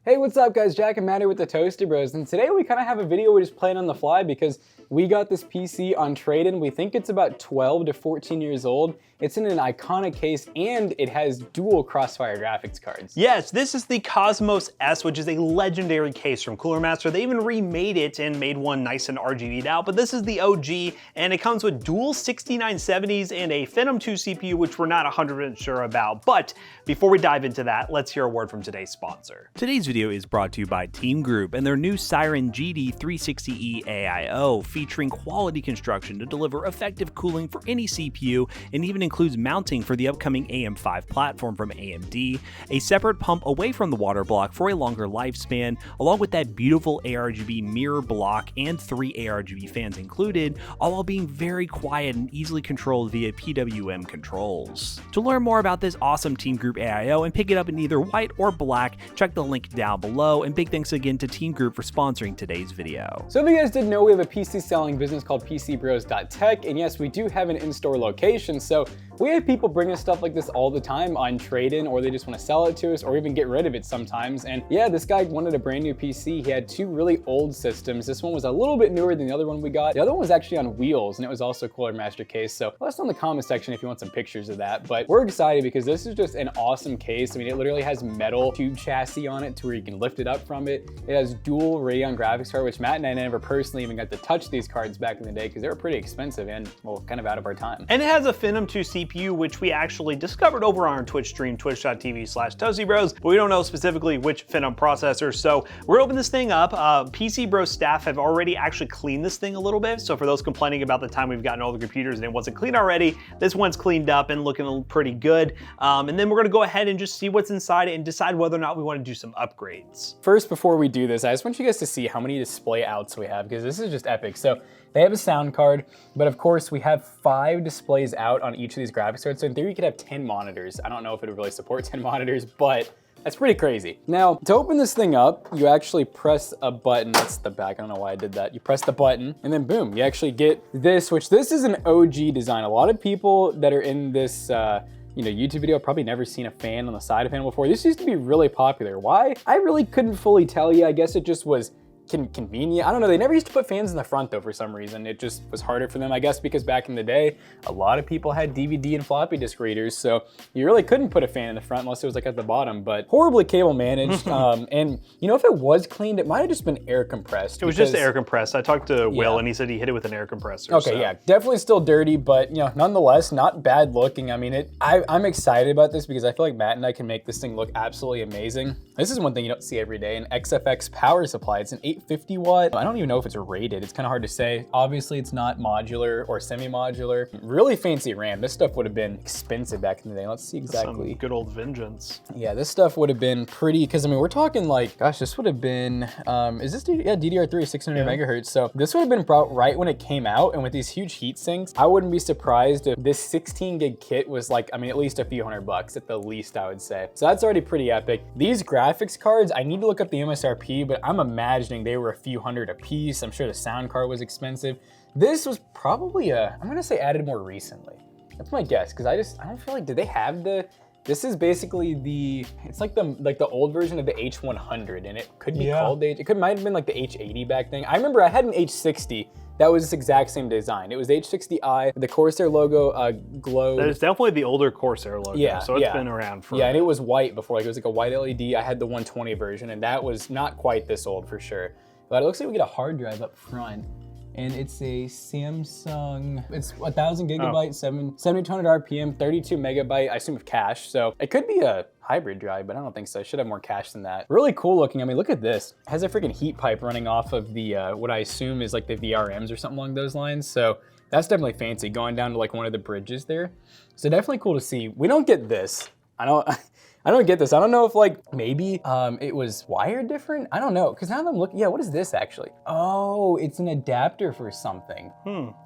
Hey, what's up guys? Jack and Matt here with the ToastyBros, and today we kind of have a video we're just playing on the fly because we got this PC on trade-in. We think it's about 12 to 14 years old. It's in an iconic case and it has dual Crossfire graphics cards. Yes, this is the Cosmos S, which is a legendary case from Cooler Master. They even remade it and made one nice and RGB'd out, but this is the OG, and it comes with dual 6970s and a Phenom 2 CPU, which we're not 100% sure about. But before we dive into that, let's hear a word from today's sponsor. Today's video is brought to you by Team Group and their new Siren GD360E AIO, featuring quality construction to deliver effective cooling for any CPU, and even includes mounting for the upcoming AM5 platform from AMD, a separate pump away from the water block for a longer lifespan, along with that beautiful ARGB mirror block and 3 ARGB fans included, all while being very quiet and easily controlled via PWM controls. To learn more about this awesome Team Group AIO and pick it up in either white or black, check the link down below, and big thanks again to Team Group for sponsoring today's video. So if you guys didn't know, we have a PC selling business called PCBros.tech, and yes, we do have an in-store location, so we have people bring us stuff like this all the time on trade-in, or they just want to sell it to us, or even get rid of it sometimes. And yeah, this guy wanted a brand new PC. He had 2 really old systems. This one was a little bit newer than the other one we got. The other one was actually on wheels, and it was also Cooler Master case, so let us know in the comment section if you want some pictures of that. But we're excited because this is just an awesome case. I mean, it literally has metal tube chassis on it to where you can lift it up from it. It has dual Radeon graphics card, which Matt and I never personally even got to touch these cards back in the day because they were pretty expensive and, well, kind of out of our time. And it has a Phenom 2 CPU, which we actually discovered over on our Twitch stream, twitch.tv/ToastyBros, but we don't know specifically which Phenom processor, so we're opening this thing up. PC Bros staff have already actually cleaned this thing a little bit, so for those complaining about the time we've gotten all the computers and it wasn't clean already, this one's cleaned up and looking pretty good. And then we're gonna go ahead and just see what's inside it and decide whether or not we wanna do some upgrades. First, before we do this, I just want you guys to see how many display outs we have because this is just epic. So they have a sound card, but of course we have 5 displays out on each of these graphics cards. So in theory, you could have 10 monitors. I don't know if it would really support 10 monitors, but that's pretty crazy. Now, to open this thing up, you actually press a button. That's the back, I don't know why I did that. You press the button and then boom, you actually get this, which this is an OG design. A lot of people that are in this, YouTube video probably never seen a fan on the side of panel before. This used to be really popular. Why? I really couldn't fully tell you. I guess it just was convenient. I don't know, they never used to put fans in the front though for some reason. It just was harder for them, I guess, because back in the day, a lot of people had DVD and floppy disk readers, so you really couldn't put a fan in the front unless it was like at the bottom, but horribly cable managed. And you know, if it was cleaned, it might have just been air compressed. It was just air compressed. I talked to Will and he said he hit it with an air compressor. Okay, so. Yeah, definitely still dirty, but you know, nonetheless, not bad looking. I mean, I'm excited about this because I feel like Matt and I can make this thing look absolutely amazing. This is one thing you don't see every day, an Xfx Power Supply. It's an 850 watt. I don't even know if it's rated. It's kind of hard to say. Obviously, it's not modular or semi-modular. Really fancy RAM. This stuff would have been expensive back in the day. Let's see exactly. Some good old vengeance. Yeah, this stuff would have been pretty, because I mean, we're talking like, gosh, this would have been, is this, DDR3 600 megahertz. So this would have been brought right when it came out, and with these huge heat sinks, I wouldn't be surprised if this 16 gig kit was like, I mean, at least a few $100 at the least, I would say. So that's already pretty epic. These graphics cards, I need to look up the MSRP, but I'm imagining they were a few hundred a piece. I'm sure the sound card was expensive. This was probably I'm gonna say added more recently. That's my guess, because I don't feel like, did they have this is basically it's like the old version of the H100, and it could be called might have been like the H80 back then. I remember I had an H60 that was this exact same design. It was H60i, the Corsair logo glowed. That is definitely the older Corsair logo, so it's been around for. Yeah, and it was white before, like it was like a white LED. I had the 120 version, and that was not quite this old for sure. But it looks like we get a hard drive up front, and it's a Samsung, it's 1,000 gigabyte, 7,200 RPM, 32 megabyte, I assume with cache. So it could be a hybrid drive, but I don't think so. It should have more cache than that. Really cool looking. I mean, look at this. It has a freaking heat pipe running off of the, what I assume is like the VRMs or something along those lines. So that's definitely fancy, going down to like one of the bridges there. So definitely cool to see. We don't get this. I don't get this. I don't know if like maybe it was wired different. I don't know, because now that I'm looking, what is this actually? Oh, it's an adapter for something.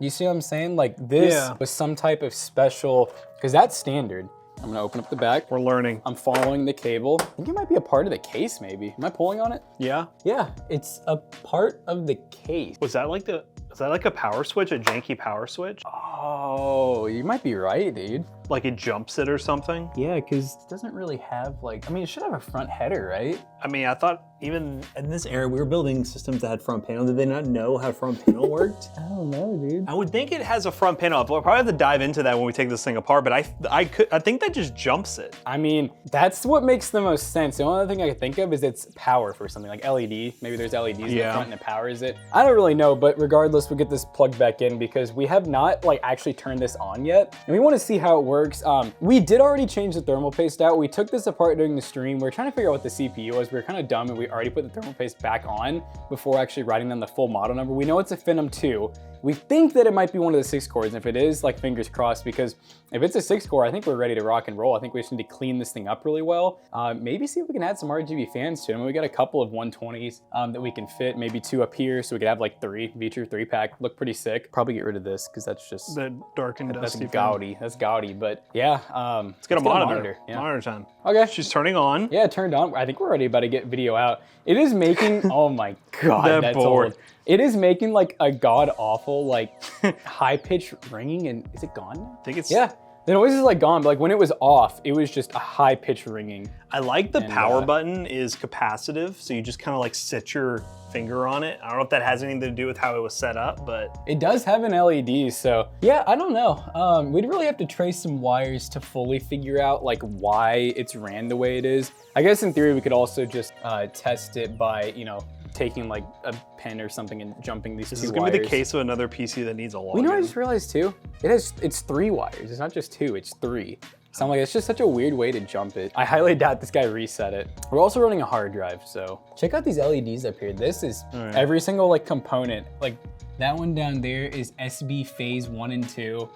You see what I'm saying? Like this was some type of special, because that's standard. I'm gonna open up the back. We're learning. I'm following the cable. I think it might be a part of the case maybe. Am I pulling on it? Yeah. Yeah, it's a part of the case. Was that like is that like a power switch, a janky power switch? Oh, you might be right, dude. like it jumps it or something. Yeah, because it doesn't really have like, I mean, it should have a front header, right? I mean, I thought even in this era, we were building systems that had front panel. Did they not know how front panel worked? I don't know, dude. I would think it has a front panel. We'll probably have to dive into that when we take this thing apart, but I think that just jumps it. I mean, that's what makes the most sense. The only other thing I can think of is it's power for something like LED. Maybe there's LEDs in the front and it powers it. I don't really know, but regardless, we'll get this plugged back in because we have not like actually turned this on yet. And we want to see how it works. We did already change the thermal paste out. We took this apart during the stream. We were trying to figure out what the CPU was. We were kind of dumb and we already put the thermal paste back on before actually writing down the full model number. We know it's a Phenom 2. We think that it might be one of the 6 cores, and if it is, like, fingers crossed, because if it's a 6 core, I think we're ready to rock and roll. I think we just need to clean this thing up really well. Maybe see if we can add some RGB fans to it. I mean, we got a couple of 120s that we can fit, maybe 2 up here, so we could have like 3, V'True 3-pack, look pretty sick. Probably get rid of this, because that's just... The dark and dusty. That's gaudy, that's gaudy, but yeah. Let's get a monitor. Yeah. Monitor time. Okay. She's turning on. Yeah, it turned on. I think we're already about to get video out. It is making, oh my God, that's board. old. It is making like a god awful, like high pitched ringing, and is it gone now? I think it's... Yeah, the noise is like gone, but like when it was off, it was just a high pitched ringing. I like the power button is capacitive, so you just kind of like sit your finger on it. I don't know if that has anything to do with how it was set up, but... It does have an LED, so yeah, I don't know. We'd really have to trace some wires to fully figure out like why it's ran the way it is. I guess in theory, we could also just test it by, you know, taking like a pen or something and jumping these 2 wires. This is gonna be the case of another PC that needs a login. You know what I just realized too? It's 3 wires. It's not just 2, it's 3. So I'm like, it's just such a weird way to jump it. I highly doubt this guy reset it. We're also running a hard drive, so check out these LEDs up here. This is every single like component. Like that one down there is SB phase 1 and 2.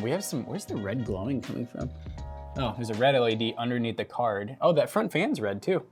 We have some, where's the red glowing coming from? Oh, there's a red LED underneath the card. Oh, that front fan's red too.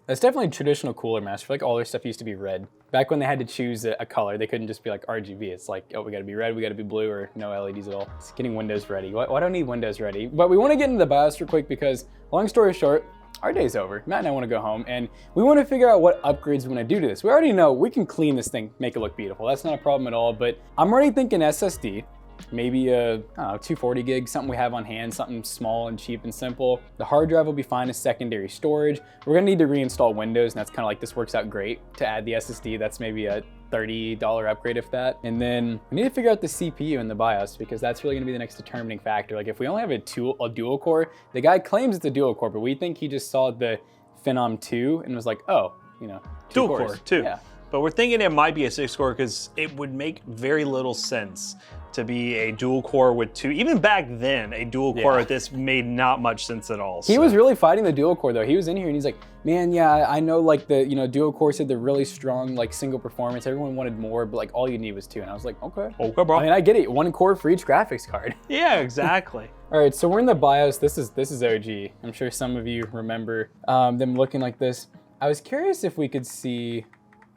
That's definitely traditional Cooler Master. I feel like all their stuff used to be red. Back when they had to choose a color, they couldn't just be like RGB. It's like, oh, we gotta be red, we gotta be blue, or no LEDs at all. It's getting Windows ready. Why do I need Windows ready? But we wanna get into the BIOS real quick because, long story short, our day's over. Matt and I wanna go home and we wanna figure out what upgrades we wanna do to this. We already know we can clean this thing, make it look beautiful. That's not a problem at all, but I'm already thinking SSD. Maybe a, I don't know, 240 gig, something we have on hand, something small and cheap and simple. The hard drive will be fine as secondary storage. We're gonna need to reinstall Windows, and that's kind of like, this works out great to add the SSD. That's maybe a $30 upgrade if that. And then we need to figure out the CPU and the BIOS because that's really gonna be the next determining factor. Like if we only have a dual core, the guy claims it's a dual core, but we think he just saw the Phenom 2 and was like, oh, you know, dual core, 2. Yeah. But we're thinking it might be a 6 core because it would make very little sense to be a dual core with 2. Even back then, a dual core with this made not much sense at all. He was really fighting the dual core though. He was in here and he's like, man, yeah, I know like the, you know, dual core said the really strong like single performance. Everyone wanted more, but like all you need was 2. And I was like, okay. Okay, bro. I mean, I get it. 1 core for each graphics card. Yeah, exactly. All right, so we're in the BIOS. This is OG. I'm sure some of you remember them looking like this. I was curious if we could see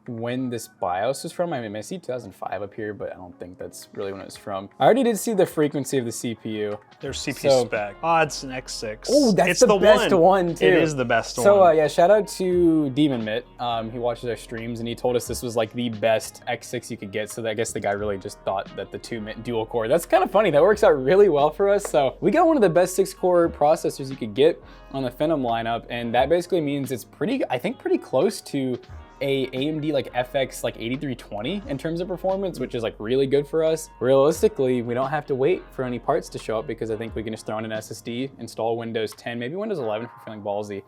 when this BIOS is from. I mean, I see 2005 up here, but I don't think that's really when it was from. I already did see the frequency of the CPU. Their CPU spec. Oh, it's an X6. Oh, that's the best one too. It is the best one. So yeah, shout out to Demon Mitt. He watches our streams and he told us this was like the best X6 you could get. So I guess the guy really just thought that the 2 meant dual core. That's kind of funny. That works out really well for us. So we got one of the best 6-core processors you could get on the Phenom lineup. And that basically means it's pretty, I think pretty close to a AMD like FX like 8320 in terms of performance, which is like really good for us. Realistically, we don't have to wait for any parts to show up because I think we can just throw in an SSD, install Windows 10, maybe Windows 11 if we're feeling ballsy,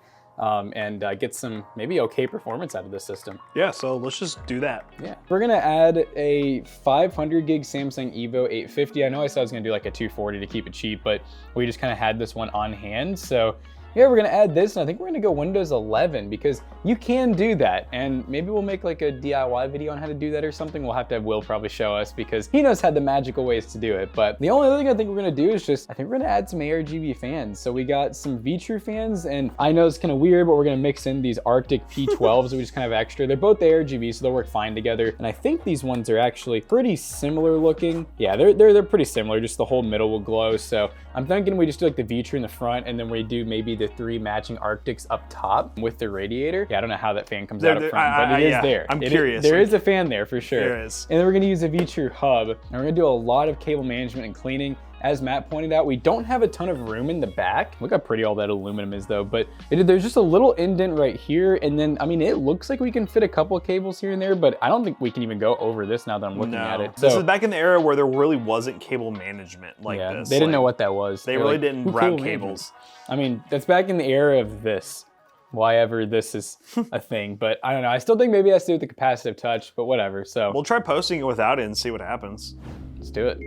and get some maybe okay performance out of this system. Yeah, so let's just do that. Yeah. We're gonna add a 500 gig Samsung Evo 850. I know I said I was gonna do like a 240 to keep it cheap, but we just kind of had this one on hand. So yeah, we're gonna add this, and I think we're gonna go Windows 11 because you can do that. And maybe we'll make like a DIY video on how to do that or something. We'll have to have Will probably show us because he knows how the magical ways to do it. But the only other thing I think we're gonna do is I think we're gonna add some ARGB fans. So we got some V'True fans, and I know it's kind of weird, but we're gonna mix in these Arctic P12s, which is kind of extra. They're both ARGB, so they'll work fine together. And I think these ones are actually pretty similar looking. Yeah, they're pretty similar, just the whole middle will glow. So I'm thinking we just do like the V'True in the front, and then we do maybe the 3 matching Arctics up top with the radiator. Yeah, I don't know how that fan comes out up front, but it is there. I'm curious. There is a fan there for sure. There is. And then we're gonna use a V'True hub, and we're gonna do a lot of cable management and cleaning. as Matt pointed out, we don't have a ton of room in the back. Look how pretty all that aluminum is though, but there's just a little indent right here. And then, I mean, it looks like we can fit a couple of cables here and there, but I don't think we can even go over this now that I'm looking at it. This is back in the era where there really wasn't cable management like this. They didn't know what that was. They really didn't route cables. I mean, that's back in the era of this. Why ever this is a thing, but I don't know. I still think maybe it has to do with the capacitive touch, but whatever. So we'll try posting it without it and see what happens. Let's do it.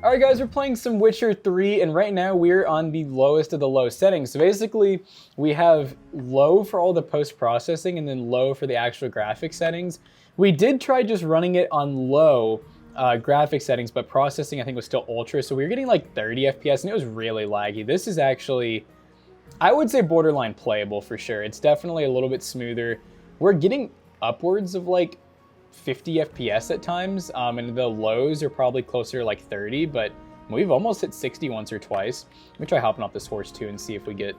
All right, guys, we're playing some Witcher 3, and right now we're on the lowest of the low settings. So basically, we have low for all the post-processing and then low for the actual graphic settings. We did try just running it on low graphic settings, but processing I think was still ultra, so we were getting like 30 FPS, and it was really laggy. This is actually, I would say, borderline playable for sure. It's definitely a little bit smoother. We're getting upwards of like 50 FPS at times, and the lows are probably closer to like 30, but we've almost hit 60 once or twice. Let me try hopping off this horse too and see if we get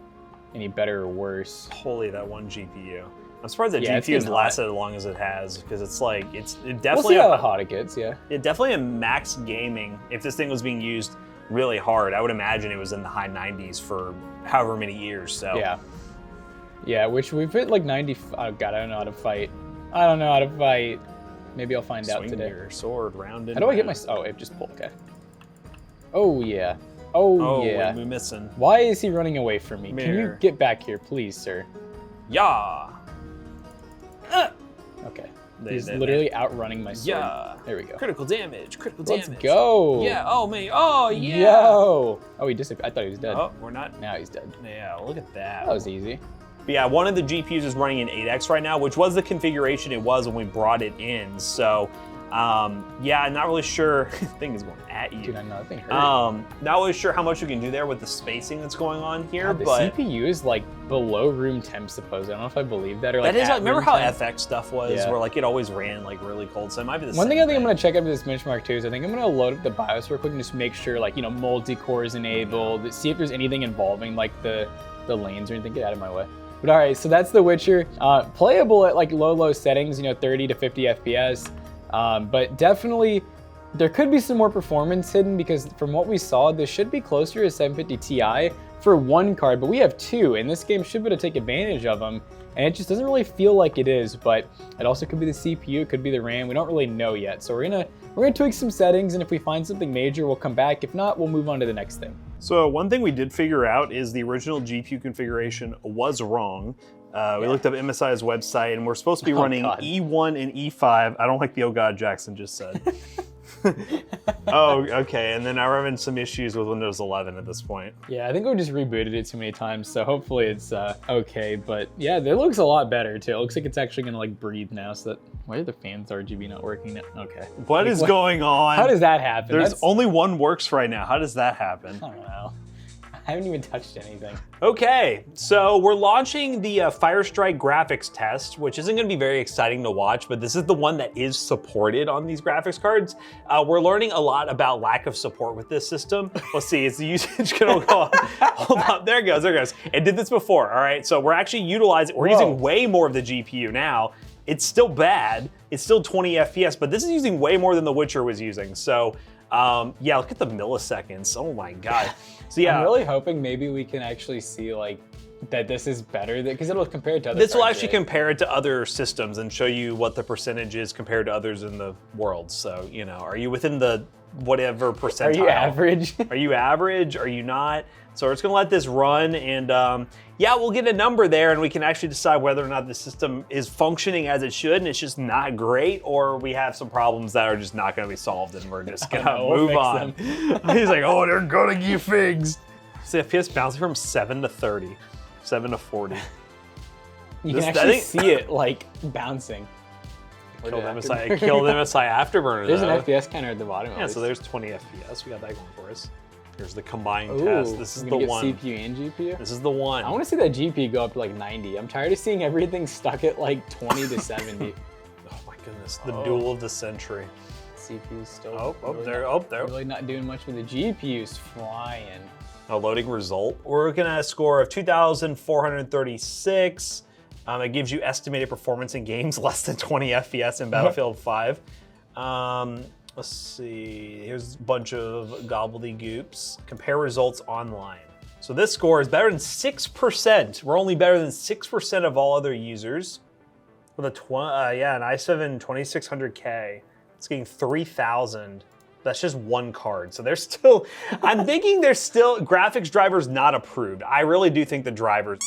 any better or worse. Holy, that one GPU. I'm surprised that GPU has lasted as long as it has, because it's like, it definitely... We'll see how hot it gets, yeah. It definitely a max gaming. If this thing was being used really hard, I would imagine it was in the high 90s for however many years, so... Yeah. Yeah, which we've hit like 90... Oh god, I don't know how to fight. I don't know how to fight. Maybe I'll find out today. Your sword round and how do I get my... Oh, it just pulled, okay. Oh, yeah. Oh, yeah. We're missing. Why is he running away from me? Can you get back here, please, sir? Yeah. Okay. He's literally outrunning my sword. Yeah. There we go. Critical damage. Critical damage. Let's go. Yeah. Oh, man. Oh, yeah. Yo. Oh, he disappeared. I thought he was dead. Oh, we're not. Now he's dead. Yeah, look at that. That was easy. But yeah, one of the GPUs is running in 8X right now, which was the configuration it was when we brought it in. So, yeah, I'm not really sure. The thing is going at you. Dude, I know, that thing hurt. Not really sure how much we can do there with the spacing that's going on here, God, but... the CPU is like below room temp, supposedly. I don't know if I believe that, or like that is like, remember how temp? FX stuff was, where like it always ran like really cold, so it might be the same One thing I think I'm gonna check after this benchmark too is I think I'm gonna load up the BIOS real quick and just make sure, like, you know, multi-core is enabled, see if there's anything involving like the lanes or anything. Get out of my way. But all right, so that's The Witcher. Playable at like low settings, you know, 30 to 50 FPS. But definitely, there could be some more performance hidden because from what we saw, this should be closer to 750 Ti for one card, but we have two, and this game should be able to take advantage of them. And it just doesn't really feel like it is, but it also could be the CPU, it could be the RAM. We don't really know yet. So we're gonna tweak some settings, and if we find something major, we'll come back. If not, we'll move on to the next thing. So one thing we did figure out is the original GPU configuration was wrong. We looked up MSI's website, and we're supposed to be running E1 and E5. I don't like the "oh god" Jackson just said. Oh, okay, and then I'm having some issues with Windows 11 at this point. Yeah, I think we just rebooted it too many times, so hopefully it's okay. But yeah, it looks a lot better too. It looks like it's actually gonna like breathe now. So that, why are the fans RGB not working now? Okay. What is going on? How does that happen? There's only one works right now. How does that happen? I don't know. I haven't even touched anything. Okay, so we're launching the Firestrike graphics test, which isn't gonna be very exciting to watch, but this is the one that is supported on these graphics cards. We're learning a lot about lack of support with this system. Let's see, is the usage gonna go up? Hold on, there it goes, there it goes. It did this before, all right? So we're actually utilizing, we're using way more of the GPU now. It's still bad, it's still 20 FPS, but this is using way more than The Witcher was using. So yeah, look at the milliseconds, oh my God. So yeah. I'm really hoping maybe we can actually see like that this is better, because it'll compare it to other This will cards, actually right? compare it to other systems and show you what the percentage is compared to others in the world. So, you know, are you within the whatever percentile? Are you average? Are you average? Are you not? So we're just gonna let this run, and yeah, we'll get a number there, and we can actually decide whether or not the system is functioning as it should and it's just not great, or we have some problems that are just not gonna be solved and we're just gonna move on. He's like, oh, they're gonna get fixed. So FPS bouncing from 7 to 30, 7 to 40. You can actually see it like bouncing. Kill them MSI Afterburner. There's an FPS counter at the bottom. Yeah, so there's 20 FPS. We got that going for us. Here's the combined test. This is the one. CPU and GPU? This is the one. I want to see that GPU go up to like 90. I'm tired of seeing everything stuck at like 20 to 70. Oh my goodness, the duel of the century. CPU's still there. Really not doing much with the GPU's flying. A loading result. We're looking at a score of 2,436. It gives you estimated performance in games less than 20 FPS in Battlefield 5. Let's see, here's a bunch of gobbledygooks. Compare results online. So this score is better than 6%. We're only better than 6% of all other users. With a an i7 2600K, it's getting 3,000. That's just one card. So there's still, I'm thinking there's still, graphics drivers not approved. I really do think the drivers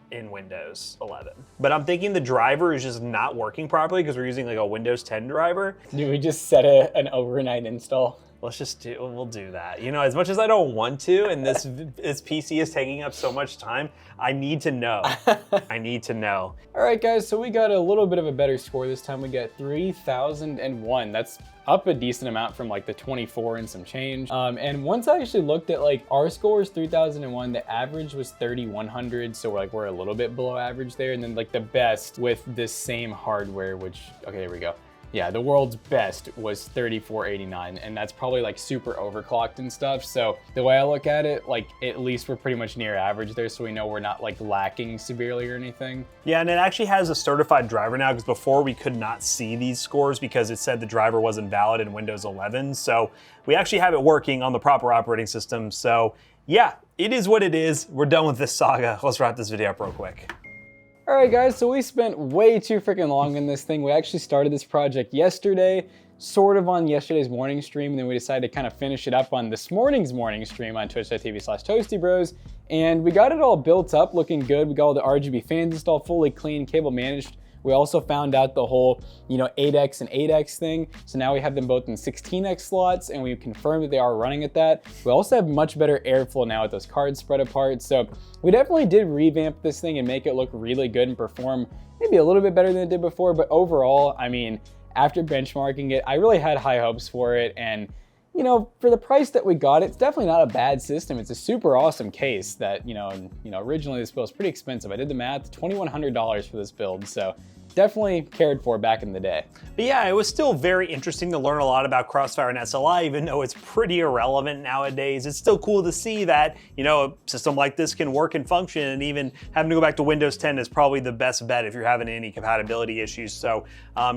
in Windows 11. But I'm thinking the driver is just not working properly because we're using like a Windows 10 driver. Do we just set an overnight install? We'll do that. You know, as much as I don't want to, and this PC is taking up so much time, I need to know. I need to know. All right, guys, so we got a little bit of a better score this time. We got 3,001. That's up a decent amount from like the 24 and some change. And once I actually looked at like our score is 3,001, the average was 3,100. So we're a little bit below average there. And then like the best with this same hardware, which, okay, here we go. Yeah, the world's best was 3,489, and that's probably like super overclocked and stuff. So the way I look at it, like at least we're pretty much near average there, so we know we're not like lacking severely or anything. Yeah, and it actually has a certified driver now, because before we could not see these scores because it said the driver wasn't valid in Windows 11. So we actually have it working on the proper operating system. So yeah, it is what it is. We're done with this saga. Let's wrap this video up real quick. All right, guys, so we spent way too freaking long in this thing. We actually started this project yesterday, sort of on yesterday's morning stream, and then we decided to kind of finish it up on this morning's morning stream on twitch.tv/ToastyBros, and we got it all built up, looking good. We got all the RGB fans installed, fully clean, cable managed. We also found out the whole, 8X and 8X thing. So now we have them both in 16X slots, and we confirmed that they are running at that. We also have much better airflow now with those cards spread apart. So we definitely did revamp this thing and make it look really good and perform maybe a little bit better than it did before. But overall, I mean, after benchmarking it, I really had high hopes for it. And for the price that we got, it's definitely not a bad system. It's a super awesome case that, originally this build was pretty expensive. I did the math, $2,100 for this build. So definitely cared for back in the day. But yeah, it was still very interesting to learn a lot about Crossfire and SLI, even though it's pretty irrelevant nowadays. It's still cool to see that, a system like this can work and function, and even having to go back to Windows 10 is probably the best bet if you're having any compatibility issues. So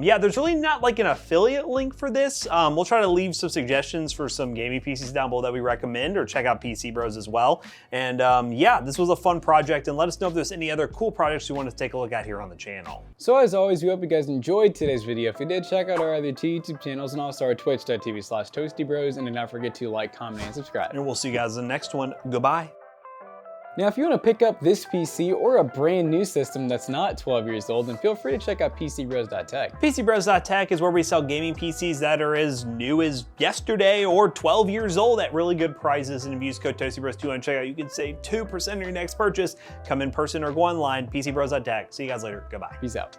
yeah, there's really not like an affiliate link for this. We'll try to leave some suggestions for some gaming PCs down below that we recommend, or check out ToastyBros as well. And yeah, this was a fun project, and let us know if there's any other cool projects you want to take a look at here on the channel. So as always, we hope you guys enjoyed today's video. If you did, check out our other two YouTube channels and also our twitch.tv/ToastyBros, and do not forget to like, comment, and subscribe. And we'll see you guys in the next one. Goodbye. Now, if you want to pick up this PC or a brand new system that's not 12 years old, then feel free to check out PCBros.tech. PCBros.tech is where we sell gaming PCs that are as new as yesterday or 12 years old at really good prices. And if you use code ToastyBros2 on checkout, you can save 2% on your next purchase. Come in person or go online, PCBros.tech. See you guys later. Goodbye. Peace out.